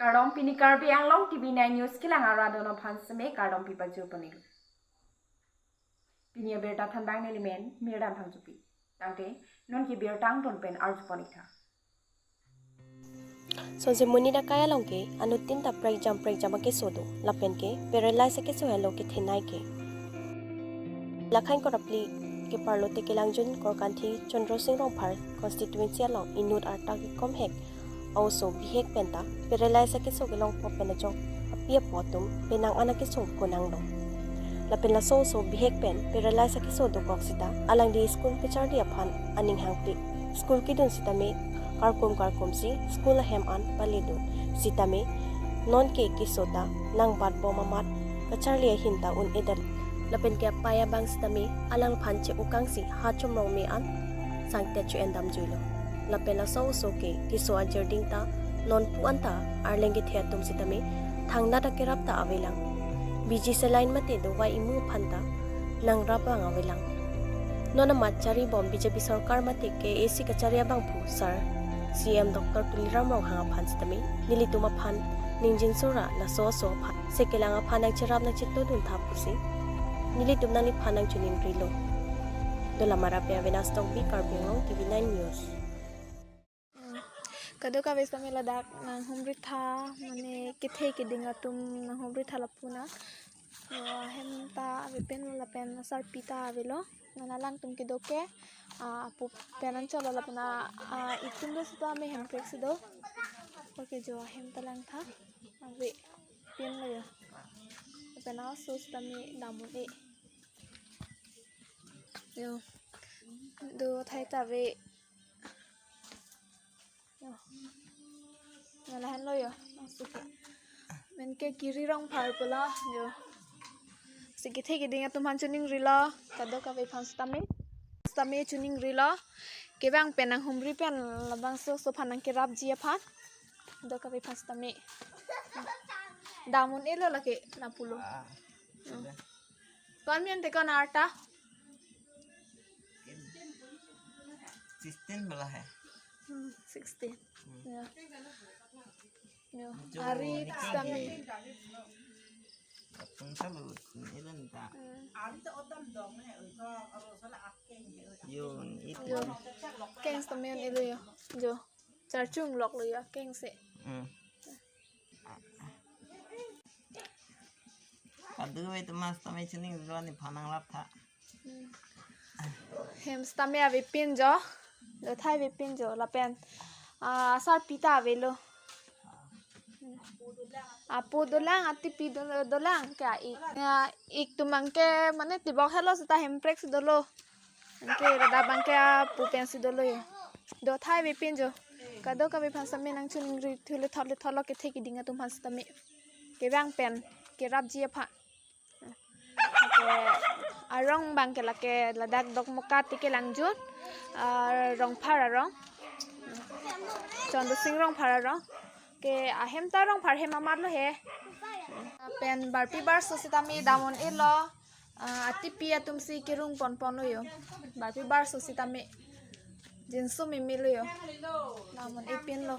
Kardom pini karbi ang long Tv9 News kilang arado no pansame kardom pipa jupani. Pini berta thandang nelimen mirdam thangjupi. Tangte non ki bertang ton pen arjupanita. So jemuni da kaya longke anutin ta prek jam ke sodo lapen ke paralyze ke so hello ke thenai ke lakhain ko rapli ke parlo te ke langjun kor kanthi chandro singh rong phar constituency long inut arta ke kom hek also bihek penta paralyze ke so ke long pop pen jong apia potom penang ana ke so konang dong lapen la so bihek pen paralyze ke so do koksita alang di school ke char dia phan aning hangpi school ki dun sitame karkum si school hem an palidun sitame non ke kisota nang bat bomamat kacharlia hinta un edal lapen ke paya bang sitame alang phanche ukang si hachom rong me an sangte chu endam juilo lapen la so ke kiso ajerding ta non pu anta arlenge thea tum sitame thangna ta kerap ta avelang biji selain mate do wai imu phanta nang rapa ngawelang nona machari bom BJP sarkar mate ke AC kacharia bang pu sir CM Dr. Tuliram Rong hanga phan sitami nilituma phan ningjin sura la so phan sekelanga phan ang cherap na chitto dun tha pusi nilitum nang ni phan ang chuning rilo dola marape avena stock bi karbing Tv9 News kado ka bes tamela dak nang humri tha mane kithe ke dinga tum nang humri tha lapuna hemta avipen la pen sar pita avelo nanalang tum ke doke apu penan chalo lapna itum do sta me hem prex do oke jo hem talang tha ave pen lo yo pena so sta me namun e yo do thai ta ve yo nalahan lo yo suke men ke kiri rong phar pula yo sige thege dinga tum han chuning rila kado ka ve phans tame chuning rila kebang penang humri pen labang so phanang ke rap jia phan do ka ve phans tame damun elo lake napulo kon mian te kon arta 16 malah ya 16 ya yo ari tame Kung salut, ilan ta? Yun, itu. Keng tame on elo yo jo charchung lok lo yo keng se Kadu itu mas tamay chuning dua ni panang lap tha. hem tame ave pin jo lo thai ve pin jo la pen sar pita ave lo apu dolang ati pi dolang kya ik tumang ke mane tibok hello sta hemprex dolo ke rada bang ke pu pensi dolo yo do thai ve pin jo kado ka ve phasa me nang chuning ri thule thalo ke theki dinga tum phasa tame ke bang pen ke rap ji pha ke arong bang ke lake ladak dok moka tike langjut rong phara rong chondu sing rong phara rong ke ahem ta rong phar hem amar lo he pen barpi bar sositami damon elo atipi atum si kirung pon lo yo barpi bar sositami jinsu mimi lo yo damon ipin lo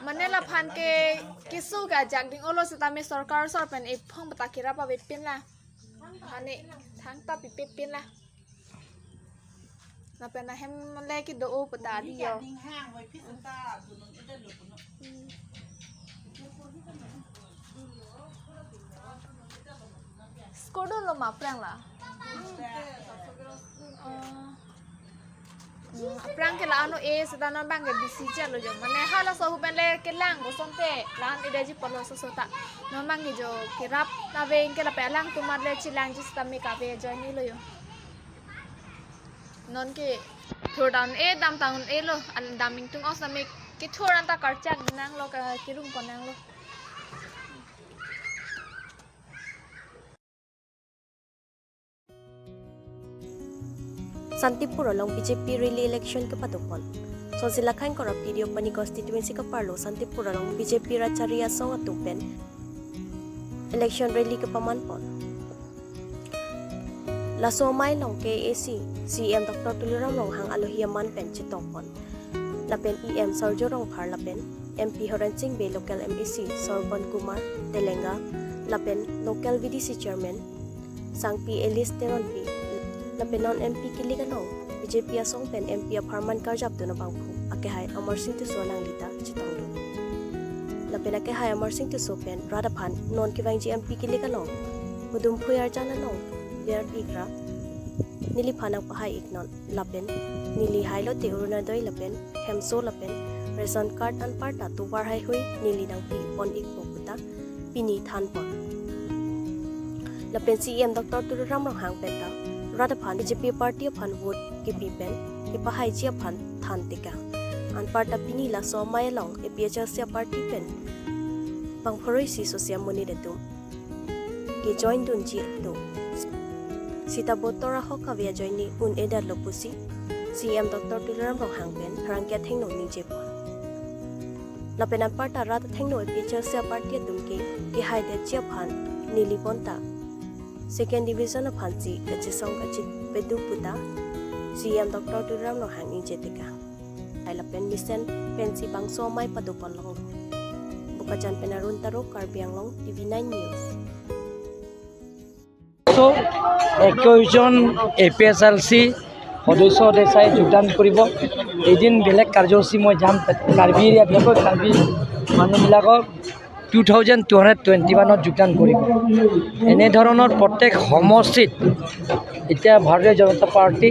manela phan ke kisu ga jagding olo sitami sarkar sor pen e phong batakira pa bepin la hani thang ta pipin la na pen ahem le ki do o padari yo Skodo lo ma prang la prang ke la ano e sada non bang ke bisi cha lo jo mane hala so pen le ke lang go sonte lan ide ji polo so ta non bang ke jo ke rap ta ve ke la pe lang tu mar le chi lang ji sta me ka ve jo ni lo yo non ke thodan e dam taun e lo an daming tung os na me ke thoran ta karcha nang lo ka kirung kon nang lo Santipuro long BJP rally election ke patupon so silakhain ko video pani constituency ka parlo Santipuro long BJP racharia so atupen election rally ke pamanpon la so mai long ke AC CM Dr. Tuliram Rong hang alohiaman pen chitopon lapen EM Sarjo rong phar lapen MP Horan Singh Bay Local MEC Sorban Kumar Telenga lapen Local VDC Chairman Sangpi Elis Teronpi lapen non MP Kiliganong BJP asong pen MP of Harman Karjap tu na bangku akehai Amar Singh tu sonang lita chitangdu lapen akehai Amar Singh tu sopen Radaphan non kivang MP Kiliganong mudum phuyar jana nong biar ikra nili phanang pahai iknon lapen nili hailo te urunadoi lapen hemso lapen ration card an parta tu war hai hui nili nang pi on ik pokuta pini than pon lapen CM Dr. Turam Rang Hang peta Radaphan BJP party phan vote ki pipen ki pahai chia phan than tika an parta pini la so mai long APHL sia party pen pangphoroi si sosia moni detum ki join dun chi tu Sita botora hoka via joini un edar lopusi CM Dr. Turam Rang Hang pen harang kya thengno ning je pon lapen an parta rat thengno APHL sia party tumki ki hai de chia phan nili ponta Second Division of Hansi, Kachisong Kachit Pedu Puta, CM Dr. Turam no hanging jetika. I lapen listen, pensi bang so mai padupon long. Bukajan penarun taro karbiang long Tv9 News. So, 21 জন APSLC সদস্য দেশাই যোগদান কৰিব এদিন বেলেগ কাৰ্যসূচী মই যাম কাৰ্বি এৰিয়াবিলাকত কাৰ্বি মানুহবিলাকক 2221 যোগদান কৰিব এনেধৰণৰ প্ৰত্যেক সমষ্টিত এতিয়া ভাৰতীয় জনতা পাৰ্টি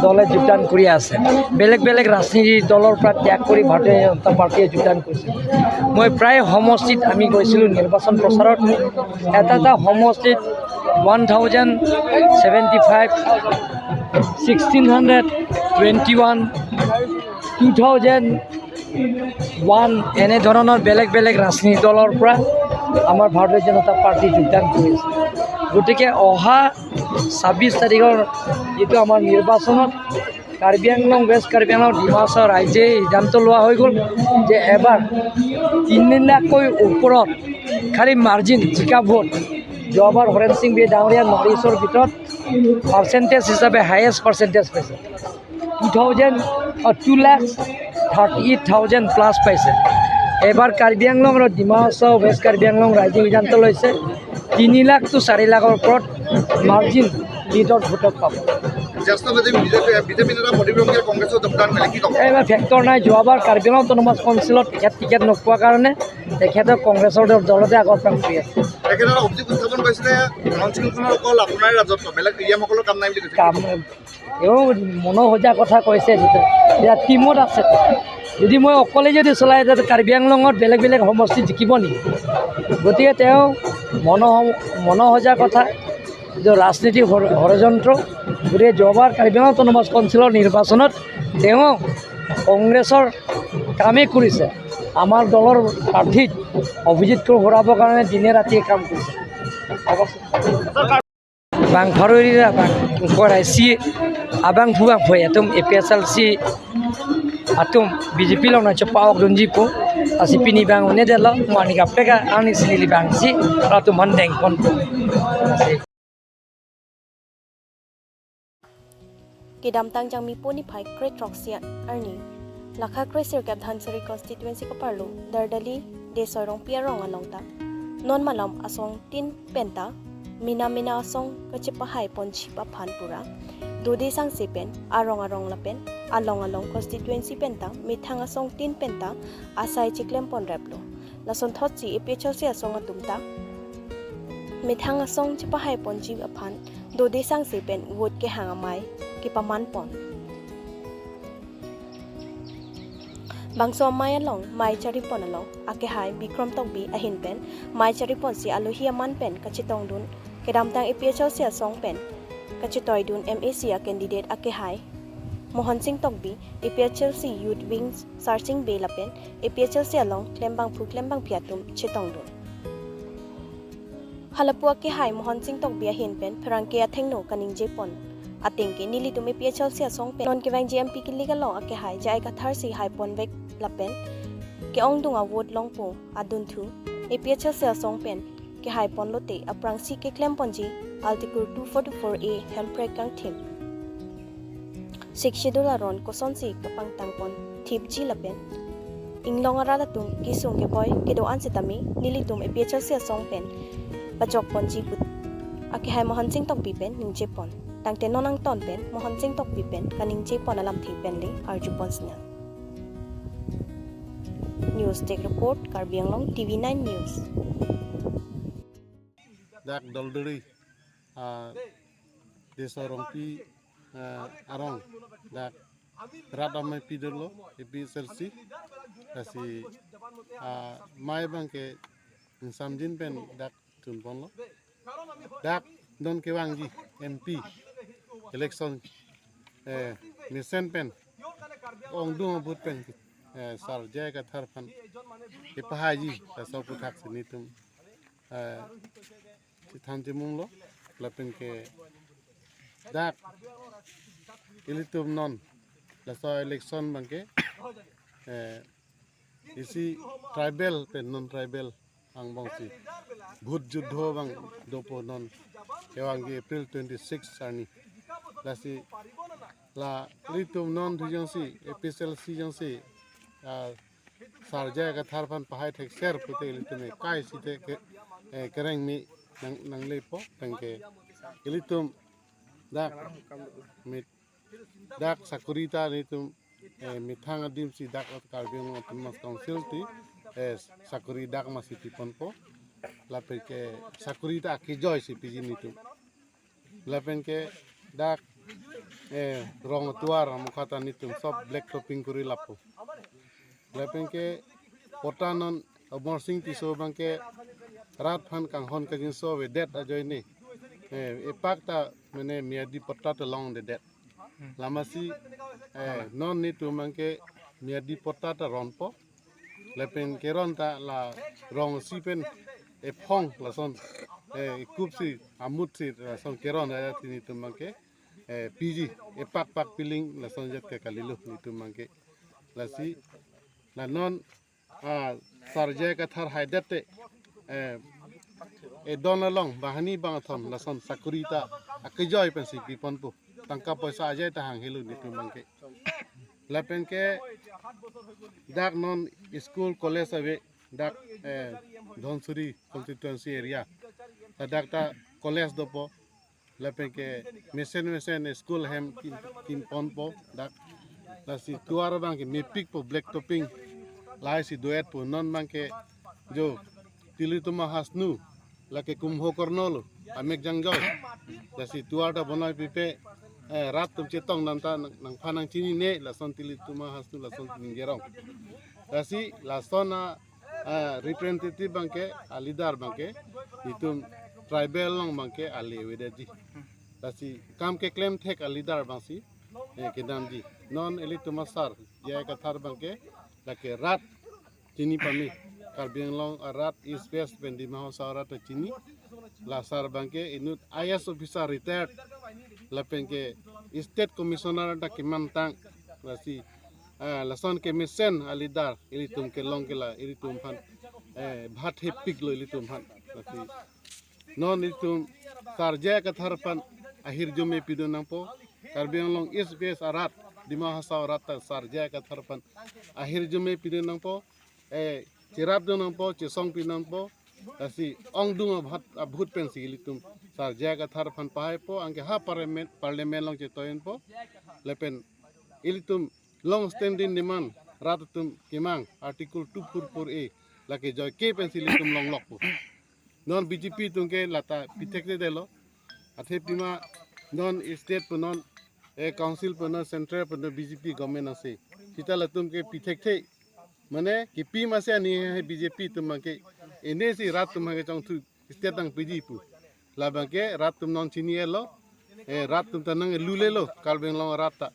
দলে যোগদান কৰি আছে বেলেগ বেলেগ ৰাজনীতি দলৰ পৰা ত্যাগ কৰি ভাৰতীয় জনতা পাৰ্টিয়ে যোগদান কৰিছে মই প্ৰায় সমষ্টিত আমি গৈছিলোঁ নিৰ্বাচন প্ৰচাৰত এটা সমষ্টিত 1075 1621 2001 এনেধৰণৰ বেলেগ বেলেগ ৰাজনীতি দলৰ পৰা আমাৰ ভাৰতীয় জনতা পাৰ্টি যোগদান কৰিছে গতিকে অহা 26 তাৰিখৰ যিটো আমাৰ নিৰ্বাচনত কাৰ্বি আংলং ৱেষ্ট কাৰ্বি আংলং ডিমাছা ৰাইজে সিদ্ধান্ত লোৱা হৈ গ'ল যে এবাৰ 3 লাখকৈ ওপৰত খালি মাৰ্জিন জিকা ভোট যোৱাবাৰ হৰেণ সিং বি ডাঙৰীয়া নৰিছৰ ভিতৰত পাৰ্চেণ্টেজ হিচাপে হায়েষ্ট পাৰ্চেণ্টেজ পাইছে 2,38,000 প্লাছ পাইছে এবাৰ কাৰ্বি আংলং আৰু ডিমাছা ৱেষ্ট কাৰ্বি আংলং ৰাইজে সিদ্ধান্ত লৈছে 3 লাখ to 4 লাখৰ ওপৰত মাৰ্জিন লিডৰ ভোটত পাব এইবাৰ ফেক্টৰ নাই যোৱাবাৰ কাৰ্বি আংলং অট'নমাছ কাউন্সিলত টিকেট নোপোৱাৰ কাৰণে তেখেতে কংগ্ৰেছৰ দলতে আগৰ পৰা কৰি আছে তেওঁ মনোসজা কথা কৈছে এতিয়া টিমত আছে যদি মই অকলে যদি চলাই কাৰ্বি আংলঙত বেলেগ বেলেগ সমষ্টি জিকিব নেকি গতিকে তেওঁ মনোসজা কথা ৰাজনীতি ষড়যন্ত্ৰ গতিকে যোৱাবাৰ কাৰ্বি আংলং অট'নমাছ কাউন্সিলৰ নিৰ্বাচনত তেওঁ কংগ্ৰেছৰ কামেই কৰিছে আমাৰ দলৰ প্ৰাৰ্থীক অভিজিতক হৰাবৰ কাৰণে দিনে ৰাতিয়ে কাম কৰিছে bang farori ra bang korai si abang buang foi atum APSLC atum BJP lo na chapawak donji po asipini bang one de lo mani kapeka ani sinili bang si atum mandeng pon Kidam tang jang mi poni phai Great Roxia Arni Lakha Crescer Cap Dhansari constituency ka parlo Dardali de sorong piarong alongta non malam asong tin penta Mina asong kachipahai ponchi pa phanpura dode sang sepen arong lapen along constituency penta mithang asong tin penta asai chiklem pon replo lason thochi APHL se asong atumta mithang asong chipahai ponchi pa phan dode sang sepen vote ke hangamai ki paman pon bangso mai along mai chari pon along ake hai bikrom tokbi ahin pen mai chari pon si aluhi aman pen kachitong dun kedam tang APHL sia song pen kachitoy dun MAC a candidate ake hai Mohan Singh Tokbi APHL si youth wings searching bela pen APHL sia long klembang phiatum chitong dun halapu ake hai Mohan Singh Tokbi a hin pen phrangke a thengno kaning je pon atengke nili tum APHL sia song pen non kewang GMP kiliga long ake hai jai ka thar si hai pon vek lapen ke ong dunga vote long po adun thu APHL sia song pen ke hai pon lote aprang si ke klem ponji altikur 244A hemprek kang thim sikshidula ron koson si kapang tangpon thip ji lapen inglong ara tung kisung ke boy ke do an sitami nilitum e piechal sia song pen pajok pon ji put ake hai mohon sing tok pi pen ning je pon tangte nonang ton pen mohon sing tok pi pen kaning je pon alam thing pen le arju pon sna news take report Karbi Anglong TV9 News dak dolduri desa rompi arong dak radamai pidelo epi sersi kasi mai bangke samjin pen dak tunpon lo dak don kewangji MP election misen pen ong dung but pen sar jaga tharpan ipahaji asal putak sinitum Tanjimung lo lapen ke dak ilitum non la so election bangke isi tribal pen non tribal ang bangsi bhut juddho bang dopo non ewangi April 26 sarni la si la ilitum non dijangsi FSLC jangsi sarja ka tharpan pahai thek ser pute ilitum kai site kereng mi nang lepo tangke ilitum dak sakurita nitum mithang adim si dak Karbiang Autonomous Council ti sakuri dak masiti ponpo lapen ke sakurita akijoy si pijin nitum lapen ke dak rong tuar mukhata nitum sob black topping kuri lapo lapen ke potanon abor sing ti so bangke rat phan kang hon ka jin so we det ajoy ni epak ta mene miadi potta to long de det lamasi non ni tu mangke miadi potta ta ronpo lepen keron ta la rong si pen phong la son kup si amut si la son keron ya tini tu mangke piji epak pak piling la son jet ke kalilu ni tu mangke la si la non sarje ka thar haidate don long bahani bang thon lason sakurita akijoy pensi pipon pu tangka poisa aja ta hang hilu ni tumangke lapen ke dak non school college ave dak Dhonsuri constituency area dak ta college dopo lapen ke mesen school hem kin pon po dak la si tuara bang ke mepik po black topping lai si duet po non bang ke jo tilituma hasnu lake kumho kornolo amek jangjoy dasi tuada bonai pipe rat tum cetong nanta nang phanang chini ne la son tilituma hasnu la son ngerong dasi la sona representative bangke alidar bangke itum tribal long bangke ali wedaji dasi kam ke claim thek alidar bangsi ke namji non elituma sar ya ka thar bangke lake rat chini pami Karbiang Long arat East West pendi mahosarat chini lasar bangke inut IS officer retired lapengke state commissioner ta kimantang lasi lason ke misen alidar ilitum ke long ke la ilitum phan bhat hepik lo ilitum phan lasi non ilitum sarja ka tharpan ahir jume pidonang po Karbiang Long East West arat di mahosarat sarja ka tharpan ahir jume pidonang po cirap dunang po cisong pinang po kasi ong dung abhut pensi litum sar jaga thar phan pahay po angke ha parliament long cetoyen po lepen ilitum long standing demand ratatum kimang article 244A lake joy ke pensi litum long lok po non BJP tungke lata pitek de delo athe pima non state po non council po non central po BJP government ase kita latum ke pitek the mane kipi masih ani BJP tumangke ini si rat tumangke chong tu state tang BJP la bangke rat tum non chini elo rat tum tanang lule lo Karbiang Long rat ta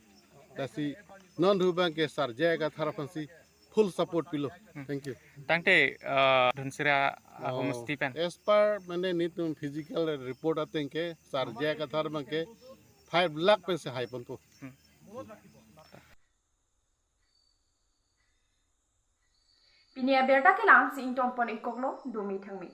dasi non ru bangke sar jaga tharapan si full support pilo thank you tangte dhunsira homesti pen as per mane nitum physical report atenke sar jaga thar bangke 5 lakh pen se haipon po Pinia berta ke lang si intong pon ikoklo dumi thangmi